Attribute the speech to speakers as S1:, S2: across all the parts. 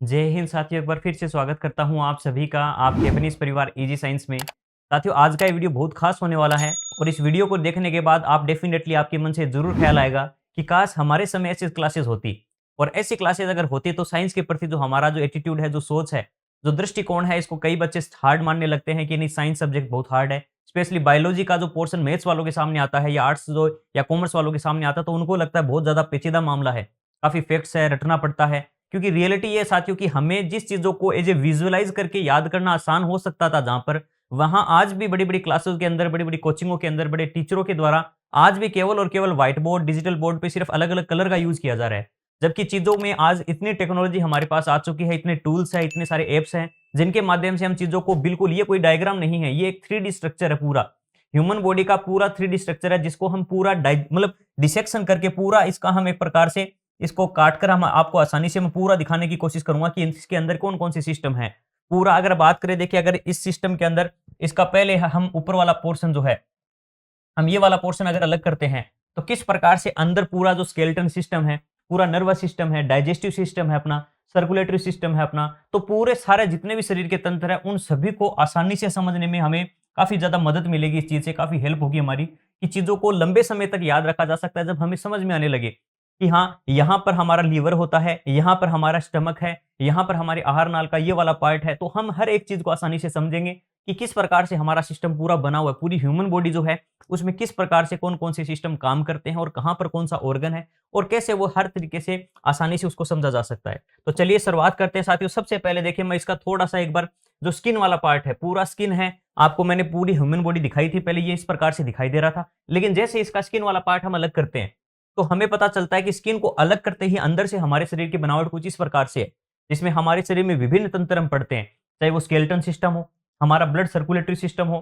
S1: जय हिंद साथियों, एक बार फिर से स्वागत करता हूं आप सभी का आपके अपने इस परिवार इजी साइंस में। साथियों, आज का ये वीडियो बहुत खास होने वाला है और इस वीडियो को देखने के बाद आप डेफिनेटली आपके मन से जरूर ख्याल आएगा कि काश हमारे समय ऐसी क्लासेस होती। और ऐसी क्लासेस अगर होती तो साइंस के प्रति जो हमारा जो एटीट्यूड है, जो सोच है, जो दृष्टिकोण है, इसको कई बच्चे हार्ड मानने लगते हैं कि नहीं, साइंस सब्जेक्ट बहुत हार्ड है। स्पेशली बायोलॉजी का जो पोर्शन मैथ्स वालों के सामने आता है या आर्ट्स जो या कॉमर्स वालों के सामने आता है, तो उनको लगता है बहुत ज्यादा पेचीदा मामला है, काफी फैक्ट्स है, रटना पड़ता है। क्योंकि रियलिटी ये साथियों कि हमें जिस चीजों को एज ए विजुअलाइज करके याद करना आसान हो सकता था, जहां पर वहां आज भी बड़ी बड़ी क्लासेस के अंदर, बड़ी बड़ी कोचिंगों के अंदर, बड़े टीचरों के द्वारा आज भी केवल और केवल व्हाइट बोर्ड, डिजिटल बोर्ड पे सिर्फ अलग अलग कलर का यूज किया जा रहा है। जबकि चीजों में आज इतनी टेक्नोलॉजी हमारे पास आ चुकी है, इतने टूल्स है, इतने सारे एप्स हैं, जिनके माध्यम से हम चीजों को बिल्कुल, ये कोई डायग्राम नहीं है, ये एक 3D स्ट्रक्चर है। पूरा ह्यूमन बॉडी का पूरा 3D स्ट्रक्चर है, जिसको हम पूरा मतलब डिसेक्शन करके पूरा इसका हम एक प्रकार से इसको काटकर हम आपको आसानी से मैं पूरा दिखाने की कोशिश करूंगा कि इसके अंदर कौन-कौन से सिस्टम है। पूरा अगर बात करें, देखिए, अगर इस सिस्टम के अंदर इसका पहले हम ऊपर वाला पोर्शन जो है, हम ये वाला पोर्शन अगर अलग करते हैं, तो किस प्रकार से अंदर पूरा जो स्केलेटन सिस्टम है, पूरा नर्वस सिस्टम है, डाइजेस्टिव सिस्टम है अपना, सर्कुलेटरी सिस्टम है अपना, तो पूरे सारे जितने भी शरीर के तंत्र है, उन सभी को आसानी से समझने में हमें काफी ज्यादा मदद मिलेगी। इस चीज से काफी हेल्प होगी हमारी कि चीजों को लंबे समय तक याद रखा जा सकता है, जब हमें समझ में आने लगे कि हाँ, यहाँ पर हमारा लीवर होता है, यहाँ पर हमारा स्टमक है, यहाँ पर हमारे आहार नाल का ये वाला पार्ट है, तो हम हर एक चीज को आसानी से समझेंगे कि किस प्रकार से हमारा सिस्टम पूरा बना हुआ है। पूरी ह्यूमन बॉडी जो है, उसमें किस प्रकार से कौन-कौन से सिस्टम काम करते हैं और कहाँ पर कौन-सा ऑर्गन है और कैसे वो हर तरीके से आसानी से उसको समझा जा सकता है। तो चलिए शुरुआत करते हैं साथियों। सबसे पहले देखिए, मैं इसका थोड़ा-सा एक बार जो स्किन वाला पार्ट है, पूरा स्किन है, आपको मैंने पूरी ह्यूमन बॉडी दिखाई थी, पहले ये इस प्रकार से दिखाई दे रहा था। लेकिन जैसे इसका स्किन वाला पार्ट हम अलग करते हैं, तो हमें पता चलता है कि स्किन को अलग करते ही अंदर से हमारे शरीर की बनावट कुछ इस प्रकार से है, जिसमें हमारे शरीर में विभिन्न तंत्र हम पढ़ते हैं, चाहे वो स्केलेटन सिस्टम हो, हमारा ब्लड सर्कुलेटरी सिस्टम हो,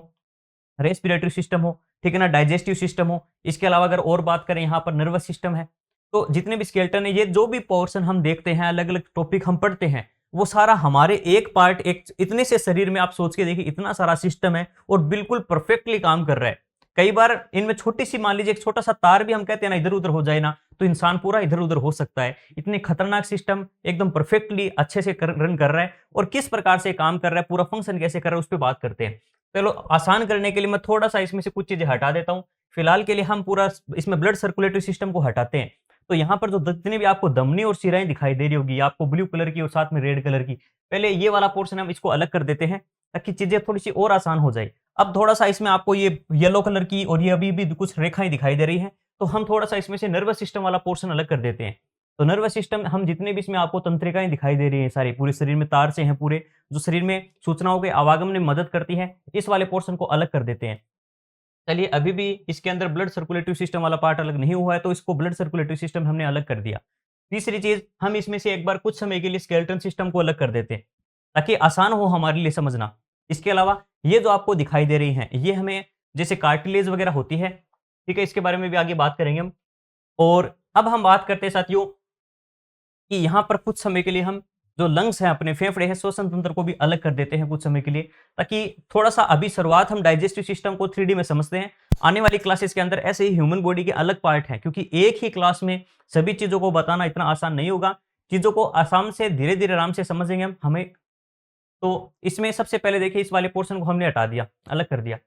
S1: रेस्पिरेटरी सिस्टम हो, ठीक है ना, डाइजेस्टिव सिस्टम हो। इसके अलावा अगर और बात करें, यहाँ पर नर्वस सिस्टम है। तो जितने भी स्केलेटन है, ये जो भी पोर्शन हम देखते हैं, अलग अलग टॉपिक हम पढ़ते हैं, वो सारा हमारे एक पार्ट, एक इतने से शरीर में आप सोच के देखिए, इतना सारा सिस्टम है और बिल्कुल परफेक्टली काम कर रहा है। कई बार इनमें छोटी सी, मान लीजिए एक छोटा सा तार भी हम कहते हैं ना, इधर उधर हो जाए ना, तो इंसान पूरा इधर उधर हो सकता है। इतने खतरनाक सिस्टम एकदम परफेक्टली अच्छे से रन कर रहा है और किस प्रकार से काम कर रहा है, पूरा फंक्शन कैसे कर रहा है, उस पर बात करते हैं। चलो, आसान करने के लिए मैं थोड़ा सा इसमें से कुछ चीजें हटा देता हूं। फिलहाल के लिए हम पूरा इसमें ब्लड सर्कुलेटरी सिस्टम को हटाते हैं। तो यहाँ पर जो जितनी भी आपको धमनी और शिराएं दिखाई दे रही होगी, आपको ब्लू कलर की और साथ में रेड कलर की, पहले ये वाला पोर्शन हम इसको अलग कर देते हैं ताकि चीजें थोड़ी सी और आसान हो जाए। अब थोड़ा सा इसमें आपको ये येलो कलर की और ये अभी भी कुछ रेखाएं दिखाई दे रही हैं, तो हम थोड़ा सा इसमें से नर्वस सिस्टम वाला पोर्शन अलग कर देते हैं। तो नर्वस सिस्टम, हम जितने भी इसमें आपको तंत्रिकाएं दिखाई दे रही हैं, सारी पूरे शरीर में तार से हैं, पूरे जो शरीर में सूचनाओं के आवागमन में मदद करती है, इस वाले पोर्शन को अलग कर देते हैं। चलिए, अभी भी इसके अंदर ब्लड सर्कुलेटरी सिस्टम वाला पार्ट अलग नहीं हुआ है, तो इसको ब्लड सर्कुलेटरी सिस्टम हमने अलग कर दिया। तीसरी चीज, हम इसमें से एक बार कुछ समय के लिए स्केलेटन सिस्टम को अलग कर देते हैं ताकि आसान हो हमारे लिए समझना। इसके अलावा ये जो आपको दिखाई दे रही हैं, ये हमें जैसे कार्टिलेज वगैरह होती है, ठीक है, इसके बारे में भी आगे बात करेंगे हम। और अब हम बात करते हैं साथियों कि यहाँ पर कुछ समय के लिए हम जो लंग्स हैं, अपने फेफड़े हैं, श्वसन तंत्र को भी अलग कर देते हैं कुछ समय के लिए, ताकि थोड़ा सा अभी शुरुआत हम डाइजेस्टिव सिस्टम को 3D में समझते हैं। आने वाली क्लासेस के अंदर ऐसे ही ह्यूमन बॉडी के अलग पार्ट हैं, क्योंकि एक ही क्लास में सभी चीजों को बताना इतना आसान नहीं होगा। चीजों को आसाम से धीरे धीरे आराम से समझेंगे हम हमें। तो इसमें सबसे पहले देखिए, इस वाले पोर्शन को हमने हटा दिया, अलग कर दिया।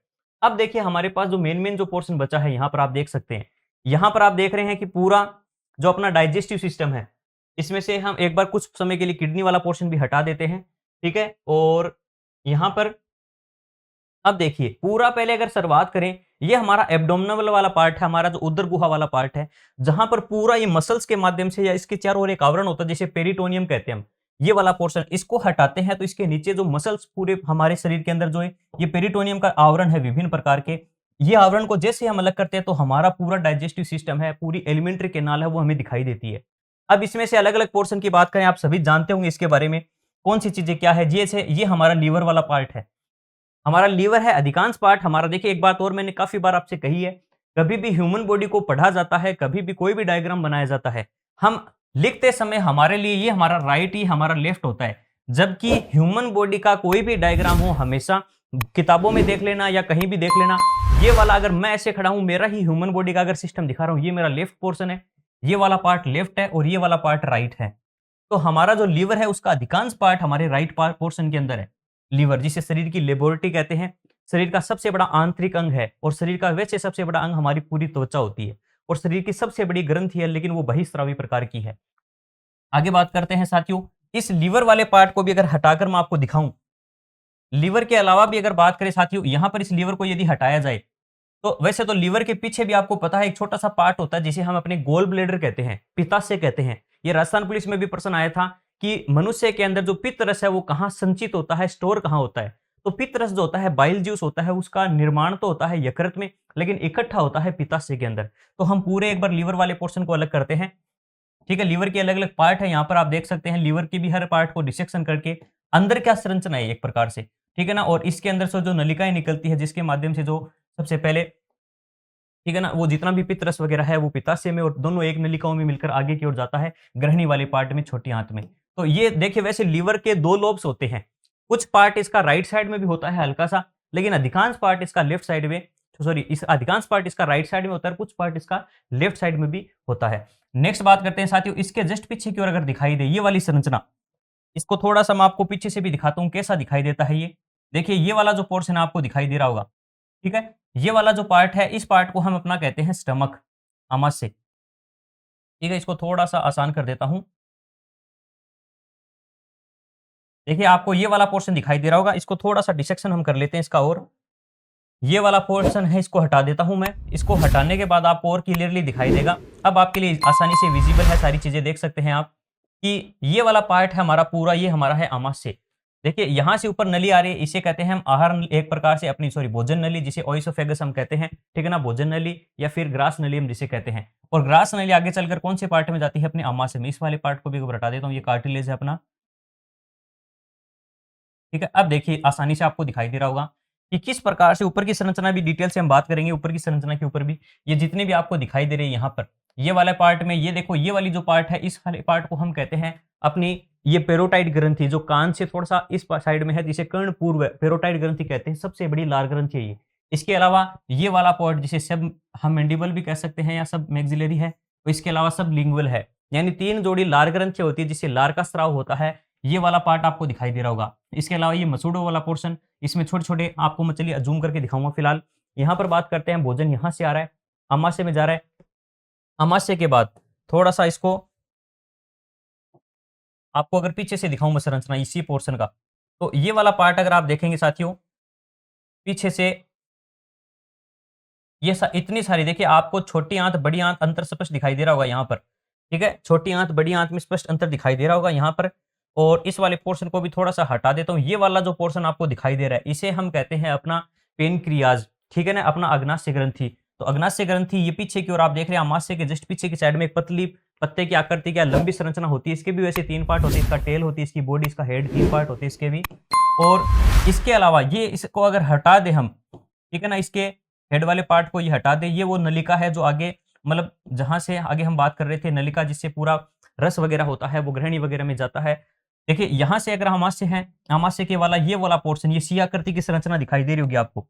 S1: अब देखिए, हमारे पास जो मेन जो पोर्शन बचा है, यहाँ पर आप देख सकते हैं, यहाँ पर आप देख रहे हैं कि पूरा जो अपना डाइजेस्टिव सिस्टम है, इसमें से हम एक बार कुछ समय के लिए किडनी वाला पोर्शन भी हटा देते हैं, ठीक है। और यहाँ पर अब देखिए, पूरा पहले अगर शुरुआत करें, ये हमारा एब्डोमिनल वाला पार्ट है, हमारा जो उदर गुहा वाला पार्ट है, जहां पर पूरा ये मसल्स के माध्यम से या इसके चारों ओर एक आवरण होता है, जिसे पेरिटोनियम कहते हैं हम। ये वाला पोर्शन इसको हटाते हैं, तो इसके नीचे जो मसल्स पूरे हमारे शरीर के अंदर जो है, ये पेरिटोनियम का आवरण है विभिन्न प्रकार के। ये आवरण को जैसे हम अलग करते हैं, तो हमारा पूरा डाइजेस्टिव सिस्टम है, पूरी एलिमेंट्री कैनाल है, वो हमें दिखाई देती है। अब इसमें से अलग अलग पोर्शन की बात करें, आप सभी जानते होंगे इसके बारे में, कौन सी चीजें क्या है। ये हमारा लीवर वाला पार्ट है, हमारा लीवर है अधिकांश पार्ट हमारा। देखिए, एक बात और मैंने काफी बार आपसे कही है, कभी भी ह्यूमन बॉडी को पढ़ा जाता है, कभी भी कोई भी डायग्राम बनाया जाता है, हम लिखते समय हमारे लिए ये हमारा राइट ही हमारा लेफ्ट होता है। जबकि ह्यूमन बॉडी का कोई भी डायग्राम हो, हमेशा किताबों में देख लेना या कहीं भी देख लेना, ये वाला अगर मैं ऐसे खड़ा हूं, मेरा ही ह्यूमन बॉडी का अगर सिस्टम दिखा रहा हूं, ये मेरा लेफ्ट पोर्शन है, ये वाला पार्ट लेफ्ट है और ये वाला पार्ट राइट है। तो हमारा जो लीवर है उसका अधिकांश पार्ट हमारे राइट पोर्शन के अंदर है। लीवर जिसे शरीर की लेबोरेटरी कहते हैं, शरीर का सबसे बड़ा आंतरिक अंग है और शरीर का वैसे सबसे बड़ा अंग हमारी पूरी त्वचा होती है और शरीर की सबसे बड़ी ग्रंथि है, लेकिन वो बहिस्रावी प्रकार की है। आगे बात करते हैं साथियों, इस लीवर वाले पार्ट को भी अगर हटाकर मैं आपको दिखाऊं, लीवर के अलावा भी अगर बात करें साथियों, यहां पर इस लीवर को यदि हटाया जाए तो वैसे तो लीवर के पीछे भी आपको पता है एक छोटा सा पार्ट होता है जिसे हम अपने गोल ब्लेडर कहते हैं, पित्ताशय कहते हैं। ये राजस्थान पुलिस में भी प्रश्न आया था कि मनुष्य के अंदर जो पित्त रस है वो कहाँ संचित होता है, स्टोर कहाँ होता है। तो पित्त रस जो होता है, बाइल जूस होता है, उसका निर्माण तो होता है यकृत में, लेकिन इकट्ठा होता है पित्ताशय के अंदर। तो हम पूरे एक बार लीवर वाले पोर्शन को अलग करते हैं। ठीक है, लीवर के अलग अलग पार्ट है, यहाँ पर आप देख सकते हैं लीवर के भी हर पार्ट को डिसेक्शन करके अंदर क्या संरचना है एक प्रकार से, ठीक है ना। और इसके अंदर से जो नलिकाएं निकलती है जिसके माध्यम से जो सबसे पहले, ठीक है ना, वो जितना भी पित्त रस वगैरह है वो पित्ताशय में और दोनों एक नलिकाओं में मिलकर आगे की ओर जाता है ग्रहणी वाले पार्ट में, छोटी आंत में। तो ये देखिए, वैसे लीवर के 2 लोब्स होते हैं, कुछ पार्ट इसका राइट साइड में भी होता है हल्का सा, लेकिन अधिकांश पार्ट इसका लेफ्ट साइड में, सॉरी, इस अधिकांश पार्ट इसका राइट साइड में होता है, कुछ पार्ट इसका लेफ्ट साइड में भी होता है। नेक्स्ट बात करते हैं साथियों, इसके जस्ट पीछे की ओर अगर दिखाई दे ये वाली संरचना, इसको थोड़ा सा मैं आपको पीछे से भी दिखाता हूं कैसा दिखाई देता है ये। देखिए ये वाला जो पोर्शन आपको दिखाई दे रहा होगा, ठीक है, ये वाला जो पार्ट है इस पार्ट को हम अपना कहते हैं स्टमक, आमाशय। ठीक है, इसको थोड़ा सा आसान कर देता हूं। देखिए आपको ये वाला पोर्शन दिखाई दे रहा होगा, इसको थोड़ा सा डिसेक्शन हम कर लेते हैं इसका। और ये वाला पोर्शन है, इसको हटा देता हूं मैं। इसको हटाने के बाद आपको और क्लियरली दिखाई देगा। अब आपके लिए आसानी से विजिबल है, सारी चीजें देख सकते हैं आप कि ये वाला पार्ट है हमारा पूरा, ये हमारा है आमाशय। देखिए यहां से ऊपर नली आ रही है, इसे कहते हैं हम आहार नली, एक प्रकार से अपनी, सॉरी, भोजन नली, जिसे ओइसोफेगस हम कहते हैं, ठीक है ना, भोजन नली या फिर ग्रास नली हम जिसे कहते हैं। और ग्रास नली आगे चलकर कौन से पार्ट में जाती है, अपने आमाशय में। इस वाले पार्ट को भी हटा देता हूँ, ये कार्टिलेज है अपना, ठीक है। अब देखिए आसानी से आपको दिखाई दे रहा होगा कि किस प्रकार से ऊपर की संरचना भी डिटेल से हम बात करेंगे, ऊपर की संरचना के ऊपर भी ये जितने भी आपको दिखाई दे रहे हैं यहाँ पर, ये वाले पार्ट में, ये देखो ये वाली जो पार्ट है, इस वाले पार्ट को हम कहते हैं अपनी ये पेरोटाइड ग्रंथि, जो कान से थोड़ा सा इस साइड में है, जिसे कर्ण पूर्व पेरोटाइड ग्रंथि कहते हैं, सबसे बड़ी लार ग्रंथि है ये। इसके अलावा ये वाला पार्ट जिसे सब हम मैंडिबल भी कह सकते हैं या सब मैक्सिलरी है, तो इसके अलावा सब लिंगुअल है, यानी 3 जोड़ी लार ग्रंथि होती है जिससे लार का स्राव होता है। ये वाला पार्ट आपको दिखाई दे रहा होगा। इसके अलावा ये मसूड़ों वाला पोर्शन, इसमें छोटे छोटे आपको मैं चलिए जूम करके दिखाऊंगा। फिलहाल यहाँ पर बात करते हैं, भोजन यहाँ से आ रहा है, आमाशय में जा रहा है। आमाशय के बाद थोड़ा सा इसको आपको अगर पीछे से दिखाऊं मैं संरचना इसी पोर्शन का, तो ये वाला पार्ट अगर आप देखेंगे साथियों, पीछे से ये इतनी सारी, देखिए आपको छोटी आंत बड़ी आंत अंतर स्पष्ट दिखाई दे रहा होगा यहाँ पर, ठीक है, छोटी आंत बड़ी आंत में स्पष्ट अंतर दिखाई दे रहा होगा यहाँ पर। और इस वाले पोर्शन को भी थोड़ा सा हटा देता हूँ। ये वाला जो पोर्शन आपको दिखाई दे रहा है इसे हम कहते हैं अपना पेनक्रियाज, ठीक है ना, अपना अग्नाशय ग्रंथि। तो अग्नाशय ग्रंथि ये पीछे की ओर आप देख रहे हैं, आमाशय के जस्ट पीछे की साइड में एक पतली पत्ते की आकृति की लंबी संरचना होती है। इसके भी वैसे 3 पार्ट होते हैं, इसका टेल होती है, इसकी बॉडी, इसका हेड, 3 पार्ट होते हैं इसके भी। और इसके अलावा ये इसको अगर हटा दे हम, ठीक है ना, इसके हेड वाले पार्ट को ये हटा दे, ये वो नलिका है जो आगे, मतलब जहां से आगे हम बात कर रहे थे, नलिका जिससे पूरा रस वगैरह होता है वो ग्रहणी वगैरह में जाता है। देखिए यहां से अगर आमाशय है, आमाशय के वाला ये वाला पोर्शन, ये सी आकृति की संरचना दिखाई दे रही होगी आपको।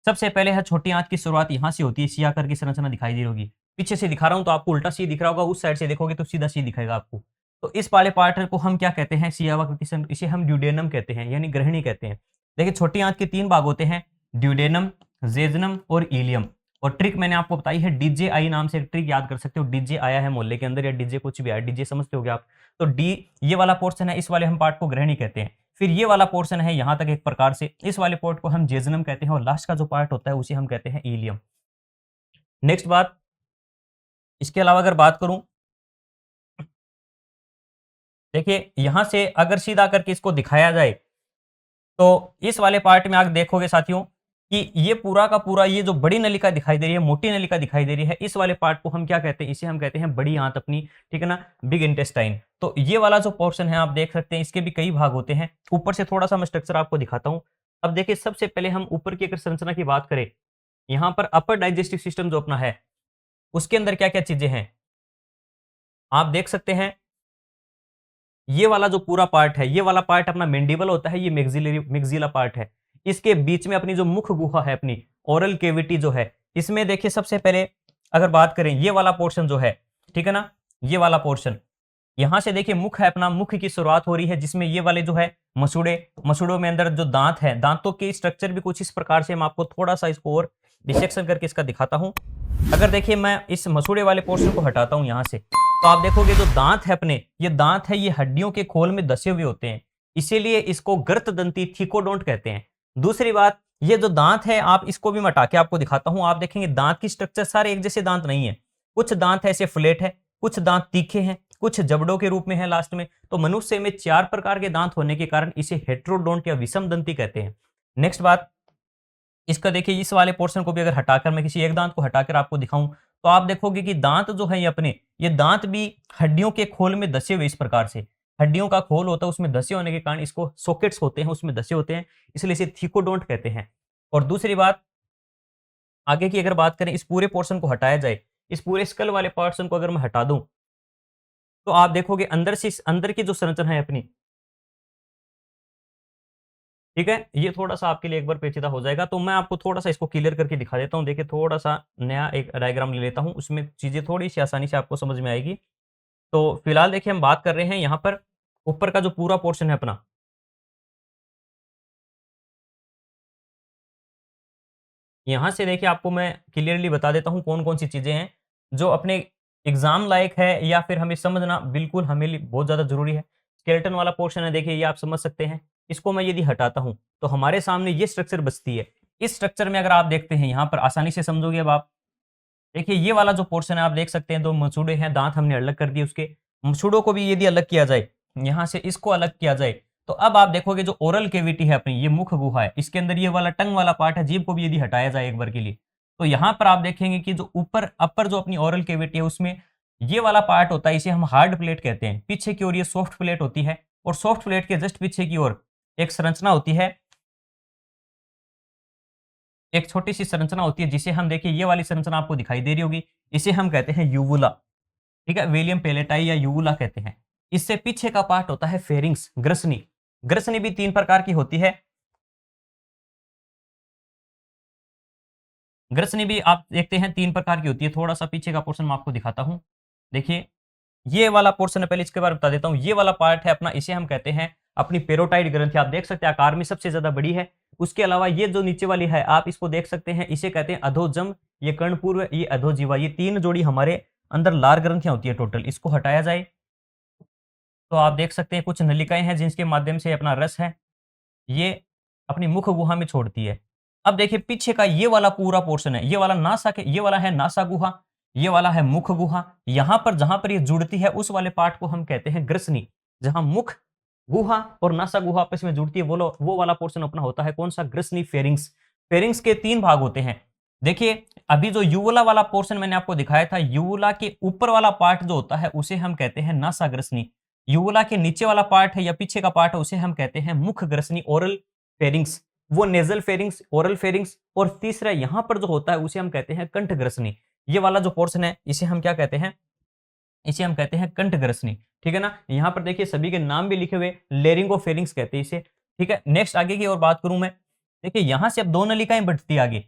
S1: सबसे पहले है छोटी आंत की शुरुआत यहां से होती है, सी आकार की संरचना दिखाई दे रही होगी। पीछे से दिखा रहा हूं तो आपको उल्टा सी दिख रहा होगा, उस साइड से देखोगे तो सीधा सी दिखाएगा आपको। तो इस वाले पार्ट को हम क्या कहते हैं, सी आकृति, इसे हम ड्यूडेनम कहते हैं, यानी ग्रहणी कहते हैं। देखिए छोटी आंत के 3 भाग होते हैं, ड्यूडेनम, जेजनम और इलियम। और ट्रिक मैंने आपको बताई है, डीजे आई नाम से एक ट्रिक याद कर सकते हो। डीजे आया है मोहल्ले के अंदर, या डीजे कुछ भी आया, डीजे समझते होगे आप। तो डी ये वाला पोर्शन है, इस वाले हम पार्ट को ग्रहणी कहते हैं। फिर ये वाला पोर्शन है यहां तक एक प्रकार से, इस वाले पोर्ट को हम जेजनम कहते हैं, और लास्ट का जो पार्ट होता है उसे हम कहते हैं इलियम। नेक्स्ट बात, इसके अलावा अगर बात करूं, देखिए यहां से अगर सीधा करके इसको दिखाया जाए तो इस वाले पार्ट में आप देखोगे साथियों कि ये पूरा का पूरा, ये जो बड़ी नलिका दिखाई दे रही है, मोटी नलिका दिखाई दे रही है, इस वाले पार्ट को हम क्या कहते हैं, इसे हम कहते हैं बड़ी आंत अपनी, ठीक है ना, बिग इंटेस्टाइन। तो ये वाला जो पोर्शन है आप देख सकते हैं, इसके भी कई भाग होते हैं। ऊपर से थोड़ा सा मैं स्ट्रक्चर आपको दिखाता हूं। अब देखिए सबसे पहले हम ऊपर की अगर संरचना की बात करें, यहाँ पर अपर डाइजेस्टिव सिस्टम जो अपना है, उसके अंदर क्या क्या चीजें हैं आप देख सकते हैं। ये वाला जो पूरा पार्ट है, ये वाला पार्ट अपना मैंडिबल होता है, ये मैक्सिला पार्ट है। इसके बीच में अपनी जो मुख गुहा है, अपनी ओरल केविटी जो है, इसमें देखिए सबसे पहले अगर बात करें, ये वाला पोर्शन जो है, ठीक है ना, ये वाला पोर्शन, यहाँ से देखिए मुख है अपना, मुख की शुरुआत हो रही है जिसमें ये वाले जो है मसूड़ों में अंदर जो दांत है, दांतों के स्ट्रक्चर भी कुछ इस प्रकार से, मैं आपको थोड़ा सा इसको और डिसेक्शन करके इसका दिखाता हूँ। अगर देखिए मैं इस मसूड़े वाले पोर्शन को हटाता हूँ यहाँ से, तो आप देखोगे जो दांत है अपने, ये दांत है, ये हड्डियों के खोल में दसे हुए होते हैं, इसीलिए इसको गर्तदंती थिकोडोंट कहते हैं। दूसरी बात, ये जो दांत है, आप इसको भी मैं हटा के आपको दिखाता हूं। आप देखेंगे दांत की स्ट्रक्चर सारे एक जैसे दांत नहीं है, कुछ दांत ऐसे फ्लैट है, कुछ दांत तीखे हैं, कुछ जबड़ों के रूप में है लास्ट में। तो मनुष्य में 4 प्रकार के दांत होने के कारण इसे हेट्रोडोंट या विषम दंती कहते हैं। नेक्स्ट बात, इसका देखिए इस वाले पोर्शन को भी अगर हटाकर मैं किसी एक दांत को हटाकर आपको दिखाऊं, तो आप देखोगे कि दांत जो है ये अपने, ये दांत भी हड्डियों के खोल में धसे हुए इस प्रकार से, हड्डियों का खोल होता है उसमें धसे होने के कारण इसको सॉकेट्स होते हैं उसमें धसे होते हैं, इसलिए इसे थिकोडोंट कहते हैं। और दूसरी बात, आगे की अगर बात करें, इस पूरे पोर्शन को हटाया जाए, इस पूरे स्कल वाले पोर्शन को अगर मैं हटा दूं, तो आप देखोगे अंदर से अंदर की जो संरचना है अपनी, ठीक है, ये थोड़ा-सा आपके लिए एक बार पेचीदा हो जाएगा, तो मैं आपको थोड़ा-सा इसको क्लियर करके दिखा देता हूँ। देखिए थोड़ा-सा नया एक डायग्राम ले लेता हूँ, उसमें चीज़ें थोड़ी-सी आसानी से आपको समझ में आएगी। तो फिलहाल देखिए हम बात कर रहे हैं यहाँ पर ऊपर का जो पूरा पोर्शन है अपना, यहाँ से देखिए आपको मैं क्लियरली बता देता हूँ कौन-कौन सी चीज़ें हैं, जो अपने एग्ज़ाम लायक है या फिर हमें समझना बिल्कुल हमें लिए बहुत ज़्यादा ज़रूरी है। स्केलेटन वाला पोर्शन है, देखिए ये आप समझ सकते हैं। इसको मैं यदि हटाता हूँ, तो हमारे सामने ये स्ट्रक्चर बचती है। इस स्ट्रक्चर में अगर आप देखते हैं, यहाँ पर आसानी से समझोगे अब आप। देखिए ये वाला जो पोर्शन है आप देख सकते हैं, 2 मसूड़े हैं, दाँत हमने अलग कर दिए उसके। मसूड़ों को भी यदि अलग किया जाए, यहाँ से इसको अलग किया जाए, तो अब आप देखोगे जो ओरल कैविटी है अपनी, ये मुख गुहा है, इसके अंदर ये वाला टंग वाला पार्ट है, जीभ को भी यदि हटाया जाए एक बार के लिए, तो यहाँ पर आप देखेंगे कि जो ऊपर अपर जो अपनी ओरल कैविटी है उसमें ये वाला पार्ट होता है, इसे हम हार्ड प्लेट कहते हैं। पीछे की ओर ये सॉफ्ट प्लेट होती है और सॉफ्ट प्लेट के जस्ट पीछे की ओर एक संरचना होती है, एक छोटी-सी संरचना होती है जिसे हम देखिए ये वाली संरचना आपको दिखाई दे रही होगी, इसे हम कहते हैं यूवुला, ठीक है? विलियम पेलेटाई या यूवुला कहते हैं। इससे पीछे का पार्ट होता है फेरिंग्स, ग्रसनी। ग्रसनी भी 3 प्रकार की होती है। ग्रसनी भी आप देखते हैं 3 प्रकार की होती है। थोड़ा-सा पीछे का पोर्शन मैं आपको दिखाता हूँ। देखिए, ये वाला पोर्शन है, पहले इसके बारे में बता देता हूँ। ये वाला पार्ट है अपना, इसे हम कहते हैं अपनी पेरोटाइड ग्रंथि। आप देख सकते हैं आकार में सबसे ज़्यादा बड़ी है। उसके अलावा ये जो नीचे वाली है, आप इसको देख सकते हैं, इसे कहते हैं अधोजम, ये कर्णपूर्व, ये अधोजीवा। ये 3 जोड़ी हमारे अंदर लार ग्रंथियाँ होती है टोटल। इसको हटाया जाए, तो आप देख सकते हैं कुछ नलिकाएँ हैं जिनके माध्यम से अपना रस है, ये अपनी मुख गुहा में छोड़ती है। अब देखिए पीछे का ये वाला पूरा पोर्शन है, ये वाला नासा के, ये वाला है नासा गुहा, ये वाला है मुख गुहा। यहाँ पर जहाँ पर ये जुड़ती है उस वाले पार्ट को हम कहते हैं ग्रसनी। जहाँ मुख गुहा और नासा गुहा आपस में जुड़ती है, वो वाला पोर्शन अपना होता है कौन सा? ग्रसनी फेरिंग्स। फेरिंग्स के 3 भाग होते हैं। देखिए अभी जो यूवुला वाला पोर्शन मैंने आपको दिखाया था, यूवुला के ऊपर वाला पार्ट जो होता है उसे हम कहते हैं नासा ग्रसनी। यूवुला के नीचे वाला पार्ट है या पीछे का पार्ट है उसे हम कहते हैं मुख ग्रसनी, ओरल फेरिंग्स। वो नेज़ल फेरिंग्स, ओरल फेरिंग्स, और तीसरा यहाँ पर जो होता है उसे हम कहते हैं कंठ ग्रसनी। ये वाला जो पोर्शन है इसे हम क्या कहते हैं? इसे हम कहते हैं कंठ ग्रसनी, ठीक है ना? यहाँ पर देखिए सभी के नाम भी लिखे हुए, लेरिंगोफेरिंग्स कहते हैं इसे, ठीक है? नेक्स्ट आगे की और बात करूँ मैं, देखिए यहाँ से अब 2 नलिकाएँ बढ़ती है आगे।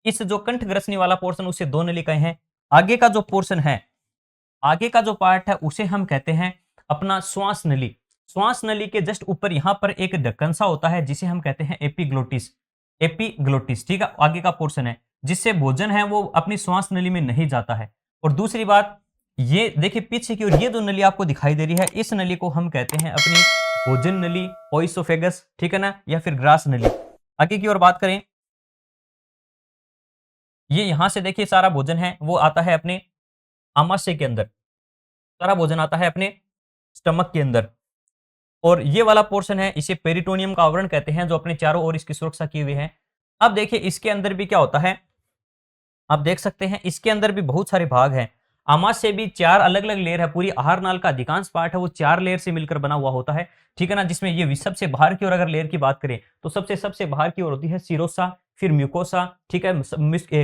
S1: इस जो कंठ ग्रसनी वाला पोर्शन उससे 2 नलिकाएँ हैं। आगे का जो पोर्शन है, आगे का जो पार्ट है उसे हम कहते हैं अपना श्वास नली। श्वास नली के जस्ट ऊपर यहाँ पर एक ढक्कन सा होता है जिसे हम कहते हैं एपिग्लोटिस। एपिग्लोटिस, ठीक है? आगे का पोर्शन है जिससे भोजन है वो अपनी श्वास नली में नहीं जाता है। और दूसरी बात, ये देखिए पीछे की ओर ये जो नली आपको दिखाई दे रही है, इस नली को हम कहते हैं अपनी भोजन नली, ओइसोफेगस, ठीक है ना? या फिर ग्रास नली। आगे की ओर बात करें, ये यहाँ से देखिए सारा भोजन है वो आता है अपने आमाशय के अंदर, सारा भोजन आता है अपने स्टमक के अंदर। और ये वाला पोर्शन है इसे पेरिटोनियम का आवरण कहते हैं, जो अपने चारों ओर इसकी सुरक्षा की हुई है। अब देखिए इसके अंदर भी क्या होता है, आप देख सकते हैं इसके अंदर भी बहुत सारे भाग हैं। आमाशय भी 4 अलग-अलग लेयर है, पूरी आहार नाल का अधिकांश पार्ट है वो 4 लेयर से मिलकर बना हुआ होता है, ठीक है ना? जिसमें ये सबसे बाहर की ओर अगर लेयर की बात करें, तो सबसे बाहर की ओर होती है सीरोसा, फिर म्यूकोसा, ठीक है?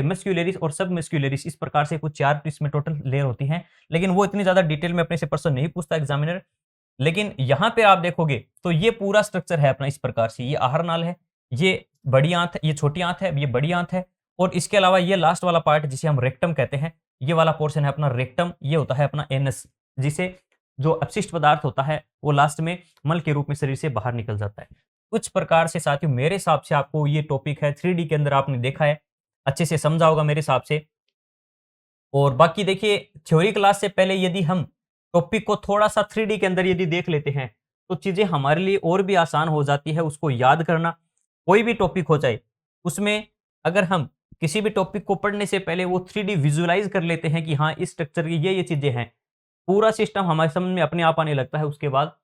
S1: मस्क्यूलरिस और सब मस्क्यूलरिस, इस प्रकार से कुछ 4 इसमें टोटल लेयर होती हैं। लेकिन वो इतनी ज़्यादा डिटेल में अपने से प्रश्न नहीं पूछता एग्जामिनर। लेकिन यहाँ पे आप देखोगे तो ये पूरा स्ट्रक्चर है अपना इस प्रकार से, ये आहार नाल है, ये बड़ी आंत, ये छोटी आंत है, ये बड़ी आंत है, और इसके अलावा ये लास्ट वाला पार्ट जिसे हम रेक्टम कहते हैं, ये वाला पोर्शन है अपना रेक्टम, ये होता है अपना एनस, जिसे जो अपशिष्ट पदार्थ होता है वो लास्ट में मल के रूप में शरीर से बाहर निकल जाता है। कुछ प्रकार से साथियों मेरे हिसाब से आपको ये टॉपिक है 3D के अंदर आपने देखा है, अच्छे से समझा होगा मेरे हिसाब से। और बाकी देखिए थ्योरी क्लास से पहले यदि हम टॉपिक को थोड़ा-सा 3D के अंदर यदि देख लेते हैं, तो चीज़ें हमारे लिए और भी आसान हो जाती है उसको याद करना। कोई भी टॉपिक हो जाए, उसमें अगर हम किसी भी टॉपिक को पढ़ने से पहले वो 3D विजुअलाइज़ कर लेते हैं कि हाँ, इस स्ट्रक्चर की ये चीज़ें हैं। पूरा सिस्टम हमारे समझ में अपने आप आने लगता है उसके बाद।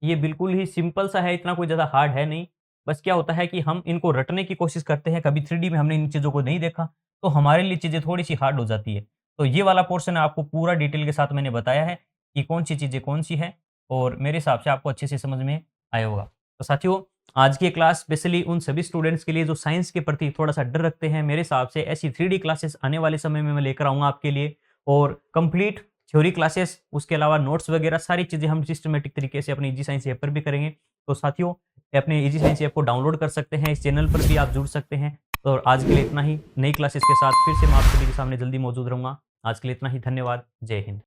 S1: ये बिल्कुल ही सिंपल सा है, इतना कोई ज़्यादा हार्ड है नहीं। बस क्या होता है कि हम इनको रटने की कोशिश करते हैं, कभी 3D में हमने इन चीज़ों को नहीं देखा, तो हमारे लिए चीज़ें थोड़ी-सी हार्ड हो जाती है। तो ये वाला पोर्शन आपको पूरा डिटेल के साथ मैंने बताया है कि कौन-सी चीज़ें कौन-सी हैं और मेरे हिसाब से आपको अच्छे से समझ में आया होगा। तो साथियों, आज की ये क्लास स्पेशली उन सभी स्टूडेंट्स के लिए जो साइंस के प्रति थोड़ा-सा डर रखते हैं, मेरे हिसाब से ऐसी 3D क्लासेस आने वाले समय में मैं लेकर आऊँगा आपके लिए और कंप्लीट थ्योरी क्लासेस, उसके अलावा नोट्स वगैरह सारी चीज़ें हम सिस्टमैटिक तरीके से अपने ईजी साइंस ऐप पर भी करेंगे। तो साथियों, अपने ईजी साइंस ऐप को डाउनलोड कर सकते हैं, इस चैनल पर भी आप जुड़ सकते हैं। तो आज के लिए इतना ही, नई क्लासेस के साथ फिर से मैं आप सभी के सामने जल्दी मौजूद रहूँगा। आज के लिए इतना ही, धन्यवाद। जय हिंद।